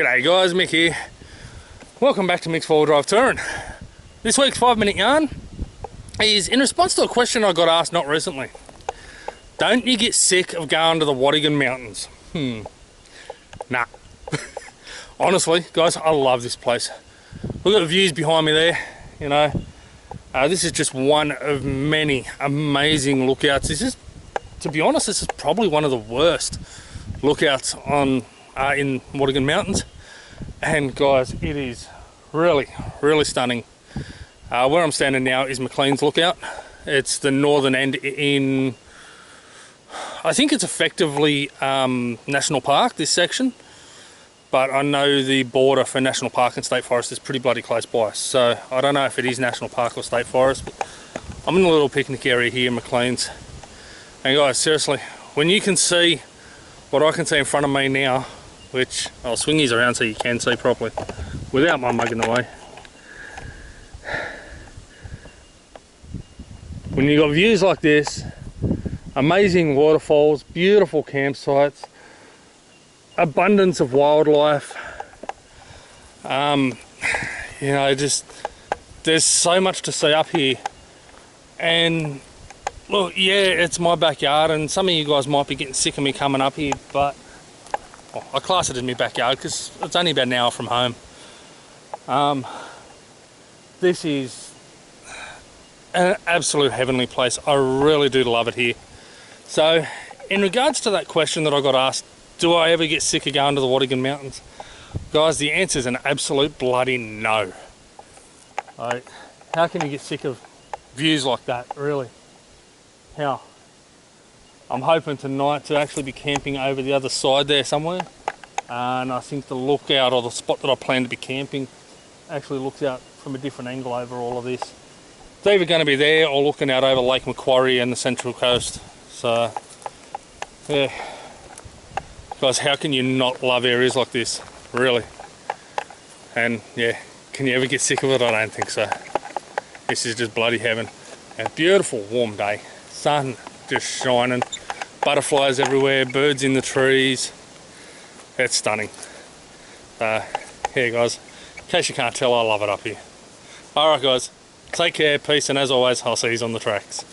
G'day guys, Mick here. Welcome back to Mick's 4-wheel drive touring. This week's 5-minute yarn is in response to a question I got asked not recently. Don't you get sick of going to the Waddingon Mountains? Nah. Honestly, guys, I love this place. Look at the views behind me there, you know. This is just one of many amazing lookouts. This is, to be honest, this is probably one of the worst lookouts on in Waddingon Mountains. And guys, it is really stunning. Where I'm standing now is McLean's Lookout. It's the northern end in, I think it's effectively National Park, this section. But I know the border for National Park and State Forest is pretty bloody close by. So I don't know if it is National Park or State Forest, but I'm in a little picnic area here in McLean's. And guys, seriously, when you can see what I can see in front of me now, which I'll swing these around so you can see properly without my mug in the way. When you've got views like this, amazing waterfalls, beautiful campsites, abundance of wildlife, you know, just there's so much to see up here. And look, yeah, it's my backyard, and some of you guys might be getting sick of me coming up here, but well, I class it in my backyard because it's only about an hour from home. This is an absolute heavenly place. I really do love it here. So in regards to that question that I got asked, do I ever get sick of going to the Waddingon Mountains? Guys, the answer is an absolute bloody no. Like, how can you get sick of views like that, really? How? I'm hoping tonight to actually be camping over the other side there somewhere. And I think the lookout, or the spot that I plan to be camping, actually looks out from a different angle over all of this. It's either going to be there or looking out over Lake Macquarie and the Central Coast. So, yeah. Guys, how can you not love areas like this, really? And yeah, can you ever get sick of it? I don't think so. This is just bloody heaven. A beautiful warm day, sun just shining, butterflies everywhere, birds in the trees. It's stunning. Yeah guys, in case you can't tell, I love it up here. Alright guys, take care, peace, and as always, I'll see you on the tracks.